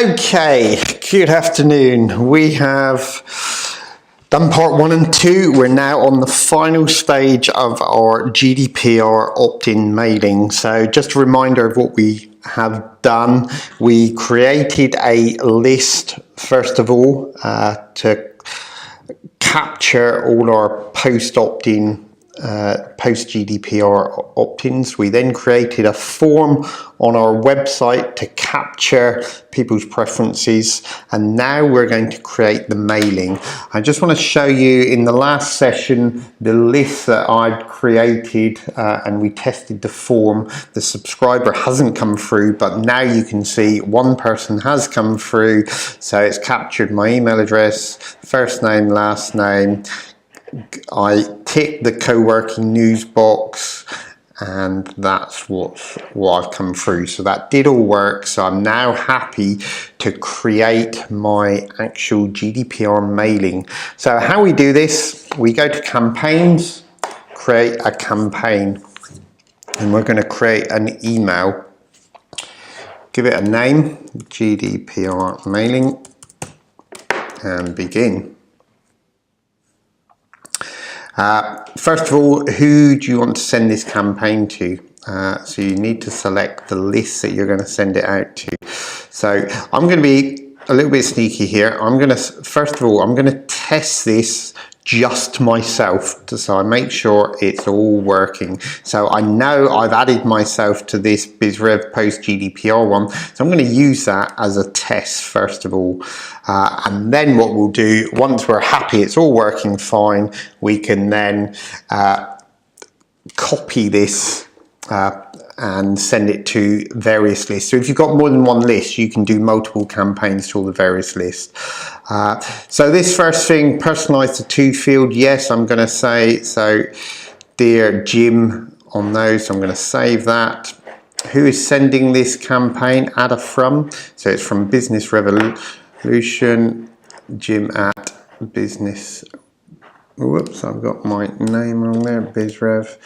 Okay, good afternoon. We have done part 1 and 2. We're now on the final stage of our GDPR opt-in mailing. So just a reminder of what we have done. We created a list, first of all, to capture all our post opt-in post GDPR opt-ins. We then created a form on our website to capture people's preferences, and now we're going to create the mailing. I just want to show you in the last session the list that I'd created, and we tested the form. The subscriber hasn't come through, but now you can see one person has come through. So it's captured my email address, first name, last name. I tick the co-working news box, and that's what I've come through. So that did all work. So I'm now happy to create my actual GDPR mailing. So how we do this, we go to campaigns, create a campaign, and we're going to create an email. Give it a name, GDPR mailing, and begin. First of all, who do you want to send this campaign to? So you need to select the list that you're going to send it out to. So I'm going to be a little bit sneaky here. First of all, I'm going to test this just myself, so I make sure it's all working. So I know I've added myself to this BizRev post GDPR one, so I'm going to use that as a test first of all, and then what we'll do, once we're happy it's all working fine, we can then copy this and send it to various lists. So if you've got more than one list, you can do multiple campaigns to all the various lists. So this first thing, personalize the to field. Yes, I'm going to say, so dear Jim on those, so I'm going to save that. Who is sending this campaign? Add a from. So it's from Business Revolution, Jim at business. Whoops, I've got my name wrong there, BizRev.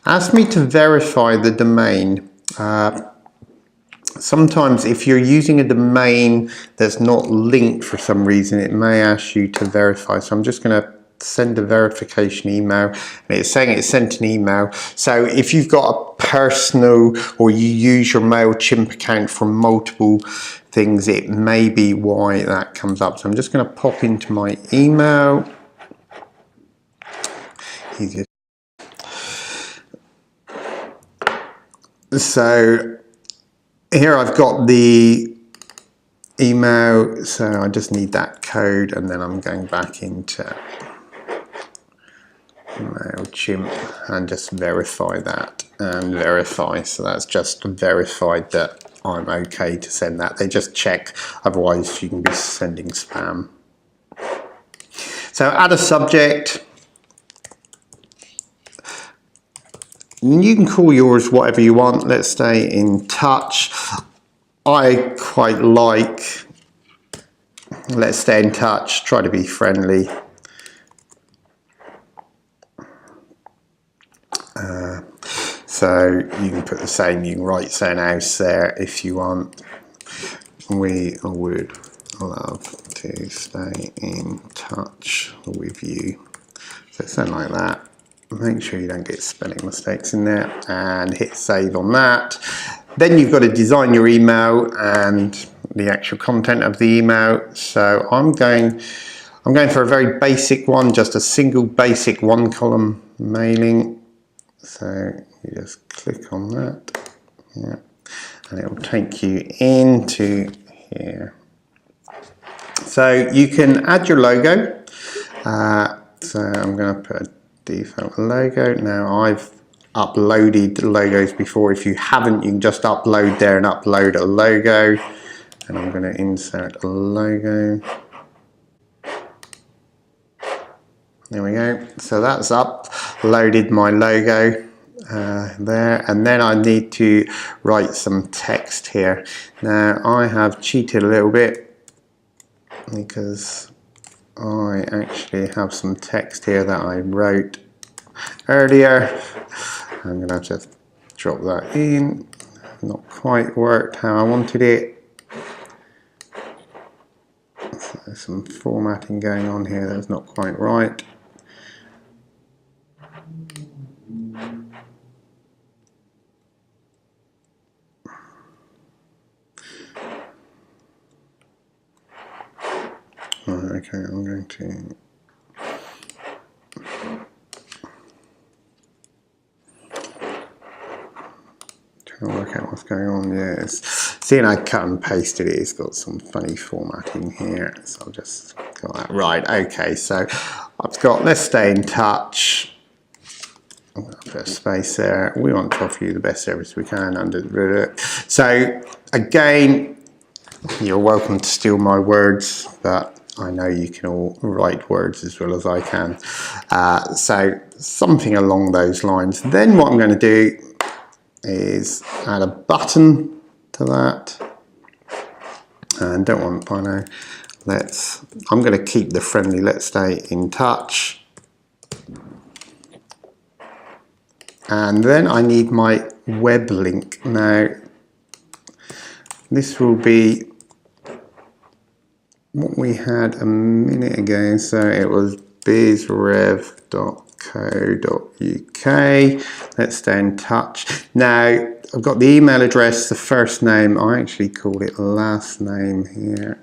Ask me to verify the domain. Sometimes if you're using a domain that's not linked for some reason, it may ask you to verify. So I'm just going to send a verification email, and it's saying it sent an email. So if you've got a personal, or you use your MailChimp account for multiple things, it may be why that comes up. So I'm just going to pop into my email. Easier. So here I've got the email, so I just need that code, and then I'm going back into MailChimp and just verify that and verify. So that's just verified that I'm okay to send that. They just check, otherwise you can be sending spam. So add a subject. You can call yours whatever you want. Let's stay in touch. I quite like, let's stay in touch, try to be friendly. So you can put the same, you can write something else there if you want. We would love to stay in touch with you. So something like that. Make sure you don't get spelling mistakes in there, and hit save on that. Then you've got to design your email and the actual content of the email. So I'm going for a very basic one, just a single basic 1-column mailing. So you just click on that, yeah, and it will take you into here. So you can add your logo. So I'm going to put a default logo. Now I've uploaded logos before. If you haven't, you can just upload there and upload a logo, and I'm going to insert a logo. There we go. So that's uploaded my logo there, and then I need to write some text here. Now I have cheated a little bit because I actually have some text here that I wrote earlier. I'm going to have to drop that in. Not quite worked how I wanted it. There's some formatting going on here that's not quite right. Okay, I'm going to try and work out what's going on. Yes, seeing I cut and pasted it, it's got some funny formatting here, so I'll just got that right. Okay, so I've got let's stay in touch. I'm going to put a space there. We want to offer you the best service we can under. So again, you're welcome to steal my words, but I know you can all write words as well as I can. So something along those lines. Then what I'm going to do is add a button to that. And don't want, I know, I'm going to keep the friendly let's stay in touch. And then I need my web link. Now, this will be what we had a minute ago. So it was bizrev.co.uk. Let's stay in touch. Now, I've got the email address, the first name. I actually called it last name here.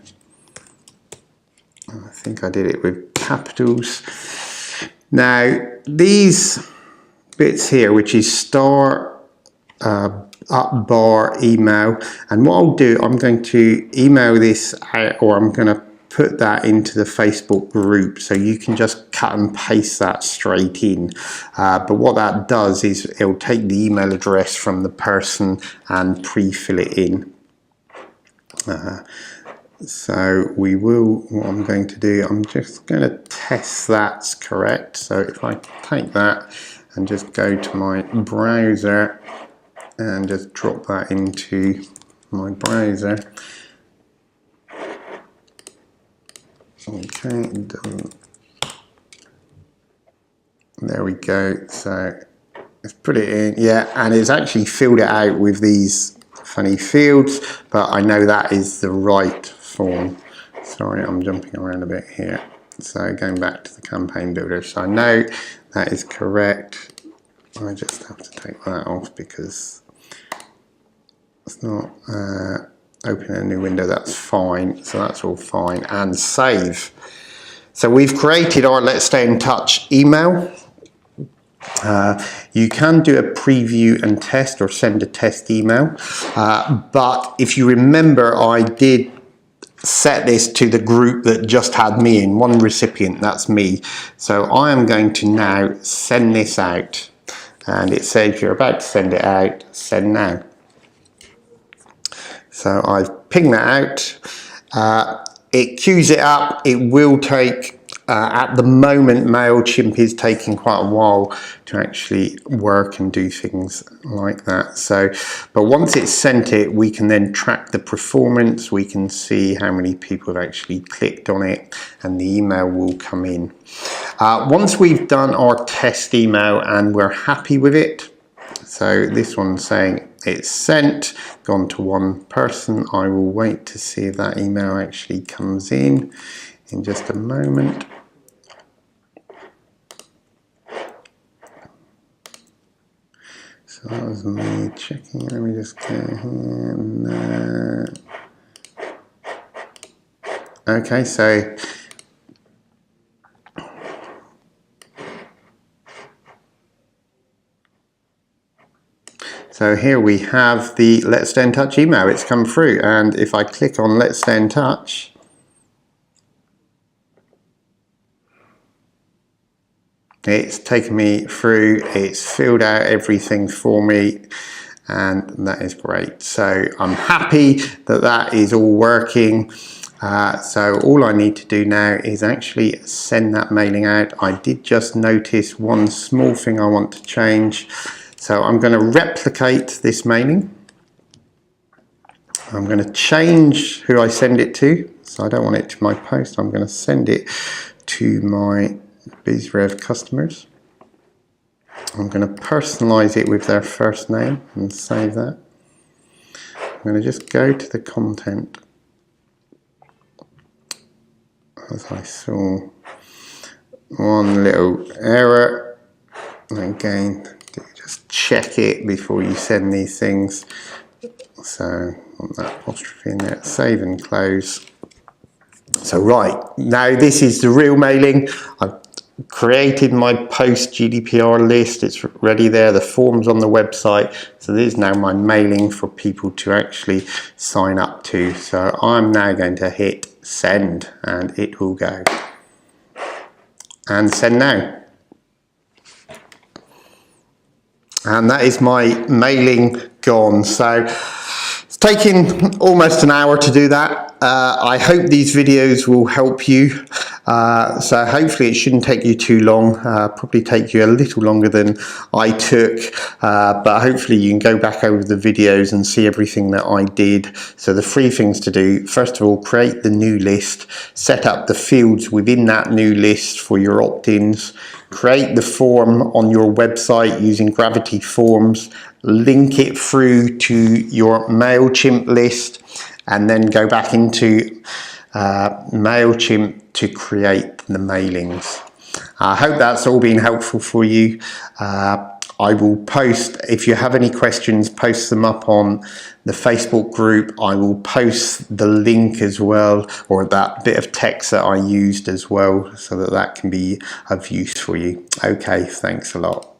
I think I did it with capitals. Now, these bits here, which is star up bar email, and what I'll do, I'm going to email this out, or I'm going to put that into the Facebook group, so you can just cut and paste that straight in. But what that does is it'll take the email address from the person and pre-fill it in. So we will, what I'm going to do, I'm just going to test that's correct. So if I take that and just go to my browser and just drop that into my browser. Okay, done. There we go. So let's put it in, yeah, and it's actually filled it out with these funny fields, but I know that is the right form. Sorry, I'm jumping around a bit here. So going back to the campaign builder, so I know that is correct. I just have to take that off because it's not open a new window. That's fine. So that's all fine, and save. So we've created our Let's Stay in Touch email. You can do a preview and test or send a test email, but if you remember, I did set this to the group that just had me in, one recipient, that's me. So I am going to now send this out, and it says you're about to send it out, send now. So I've pinged that out. It queues it up. It will take, at the moment, MailChimp is taking quite a while to actually work and do things like that. So, but once it's sent it, we can then track the performance. We can see how many people have actually clicked on it, and the email will come in. Once we've done our test email and we're happy with it, so this one's saying it's sent, gone to one person. I will wait to see if that email actually comes in just a moment. So that was me checking. Let me just go here. No. Okay, so here we have the Let's Stay in Touch email. It's come through, and if I click on Let's Stay in Touch, it's taken me through, it's filled out everything for me, and that is great. So I'm happy that that is all working. So all I need to do now is actually send that mailing out. I did just notice one small thing I want to change. So I'm going to replicate this mailing. I'm going to change who I send it to. So I don't want it to my post. I'm going to send it to my BizRev customers. I'm going to personalize it with their first name and save that. I'm going to just go to the content. because I saw one little error. Again, just check it before you send these things. So on that apostrophe in there, save and close. So right, now this is the real mailing. I've created my post GDPR list. It's ready there, the form's on the website. So this is now my mailing for people to actually sign up to. So I'm now going to hit send and it will go. And send now. And that is my mailing gone. So it's taken almost an hour to do that. I hope these videos will help you. So hopefully it shouldn't take you too long, probably take you a little longer than I took, but hopefully you can go back over the videos and see everything that I did. So the 3 things to do: first of all, create the new list, set up the fields within that new list for your opt-ins, create the form on your website using Gravity Forms, link it through to your MailChimp list, and then go back into MailChimp to create the mailings. I hope that's all been helpful for you. I will post, if you have any questions, post them up on the Facebook group. I will post the link as well, or that bit of text that I used as well, so that that can be of use for you. Okay, thanks a lot.